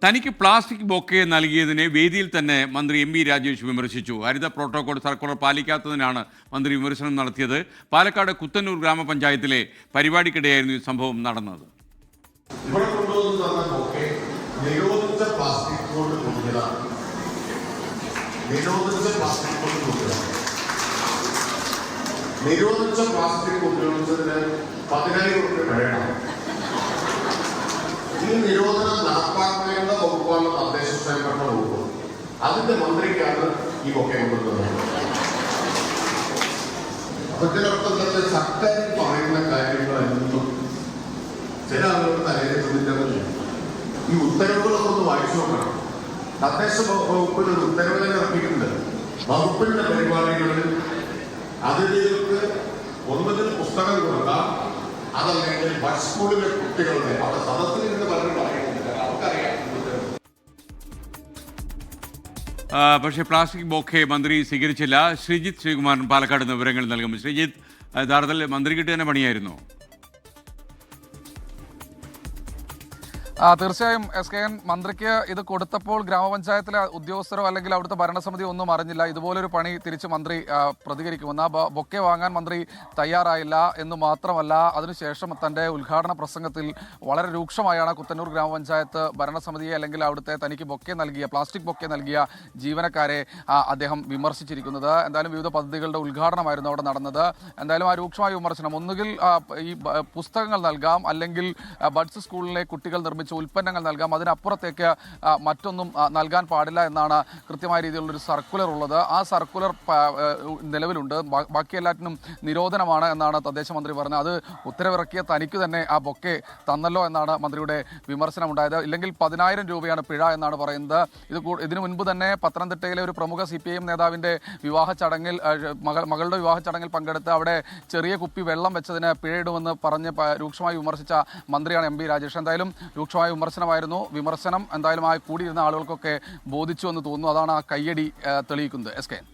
തനിക്ക് plastic bouquet നൽകിയതിനെ വേദിയിൽ തന്നെ മന്ത്രി എം വി രാജേഷ് വിമർശിച്ചു. ഹരിത പ്രോട്ടോകോൾ സർക്കുലർ പാലിക്കാത്തതിനാണ് മന്ത്രി വിമർശനം നടത്തിയത്. പാലക്കാട് കുത്തന്നൂർ ഗ്രാമപഞ്ചായത്തിലെ പരിപാടിക്കിടെയായിരുന്നു ഈ സംഭവം നടന്നത്. ഇവിടെ കൊണ്ടുവന്ന് ബൊക്കെ നിരോധിച്ച പ്ലാസ്റ്റിക് കൊണ്ട് കൊണ്ടുവരാണ്. നിരോധിച്ച പ്ലാസ്റ്റിക് ഉപയോഗിച്ചതിന് 10,000 രൂപ വേണം. ഈ നിരോധനം നടപ്പാക്കേണ്ട വകുപ്പാണ് തദ്ദേശ സ്വയംഭരണ വകുപ്പ്. അതിന്റെ മന്ത്രിക്കാണ് ഈ ബൊക്കെ കൊണ്ടുവരുന്നത്. അതൊക്കെ സർക്കാർ പറയുന്ന കാര്യങ്ങളെന്നും ചില ആളുകൾ തലയിലെത്തുന്നില്ല. ഈ ഉത്തരവുകളൊക്കെ ഒന്ന് വായിച്ചു നോക്കണം. തദ്ദേശ വകുപ്പിൽ ഒരു ഉത്തരവ് ഇറക്കിയിട്ടുണ്ട്. വകുപ്പിന്റെ പരിപാടികളിൽ അതിഥികൾക്ക് ഒന്നുകിൽ പുസ്തകം കൊടുക്കാം, അതല്ലെങ്കിൽ ബഡ് സ്കൂളിലെ കുട്ടികളുടെ അവിടെ സദസ്സിൽ നിന്ന് പലരും പറയുന്നുണ്ട്. അവർക്കറിയാം. പക്ഷേ പ്ലാസ്റ്റിക് ബൊക്കെ മന്ത്രി സ്വീകരിച്ചില്ല. ശ്രീജിത്ത് ശ്രീകുമാരൻ പാലക്കാട് നിന്ന് വിവരങ്ങൾ നൽകും. ശ്രീജിത്ത്, യഥാർത്ഥത്തിൽ മന്ത്രിക്ക് തന്നെ പണിയായിരുന്നു. തീർച്ചയായും SKN മന്ത്രിക്ക് ഇത് കൊടുത്തപ്പോൾ ഗ്രാമപഞ്ചായത്തിലെ ഉദ്യോഗസ്ഥരോ അല്ലെങ്കിൽ അവിടുത്തെ ഭരണസമിതി ഒന്നും അറിഞ്ഞില്ല. ഇതുപോലൊരു പണി തിരിച്ച് മന്ത്രി പ്രതികരിക്കുമെന്ന്. ആ ബൊക്കെ വാങ്ങാൻ മന്ത്രി തയ്യാറായില്ല എന്ന് മാത്രമല്ല, അതിനുശേഷം തൻ്റെ ഉദ്ഘാടന പ്രസംഗത്തിൽ വളരെ രൂക്ഷമായാണ് കുത്തന്നൂർ ഗ്രാമപഞ്ചായത്ത് ഭരണസമിതിയെ അല്ലെങ്കിൽ അവിടുത്തെ തനിക്ക് ബൊക്കെ നൽകിയ പ്ലാസ്റ്റിക് ബൊക്കെ നൽകിയ ജീവനക്കാരെ അദ്ദേഹം വിമർശിച്ചിരിക്കുന്നത്. എന്തായാലും വിവിധ പദ്ധതികളുടെ ഉദ്ഘാടനമായിരുന്നു അവിടെ നടന്നത്. എന്തായാലും ആ രൂക്ഷമായ വിമർശനം, ഒന്നുകിൽ ഈ പുസ്തകങ്ങൾ നൽകാം, അല്ലെങ്കിൽ ബഡ്സ് സ്കൂളിലെ കുട്ടികൾ നിർമ്മിച്ച ഉൽപ്പന്നങ്ങൾ നൽകാം, അതിനപ്പുറത്തേക്ക് മറ്റൊന്നും നൽകാൻ പാടില്ല എന്നാണ് കൃത്യമായ രീതിയിലുള്ളൊരു സർക്കുലർ ഉള്ളത്. ആ സർക്കുലർ നിലവിലുണ്ട്. ബാക്കി എല്ലാറ്റിനും നിരോധനമാണ് എന്നാണ് തദ്ദേശ മന്ത്രി പറഞ്ഞത്. അത് ഉത്തരവിറക്കിയ തനിക്ക് തന്നെ ആ ബൊക്കെ തന്നല്ലോ എന്നാണ് മന്ത്രിയുടെ വിമർശനം ഉണ്ടായത്. ഇല്ലെങ്കിൽ 10,000 രൂപയാണ് പിഴ എന്നാണ് പറയുന്നത്. ഇതിനു മുൻപ് തന്നെ പത്തനംതിട്ടയിലെ ഒരു പ്രമുഖ CPIM നേതാവിൻ്റെ വിവാഹ ചടങ്ങിൽ മകളുടെ വിവാഹ ചടങ്ങിൽ പങ്കെടുത്ത് അവിടെ ചെറിയ കുപ്പി വെള്ളം വെച്ചതിന് പിഴയിടുമെന്ന് പറഞ്ഞ് രൂക്ഷമായി വിമർശിച്ച മന്ത്രിയാണ് MB രാജേഷ്. എന്തായാലും രൂക്ഷമായ വിമർശനമായിരുന്നു. വിമർശനം എന്തായാലും ആ കൂടിയിരുന്ന ആളുകൾക്കൊക്കെ ബോധിച്ചു എന്ന് തോന്നുന്നു. അതാണ് ആ കയ്യടി തെളിയിക്കുന്നത്. SKN.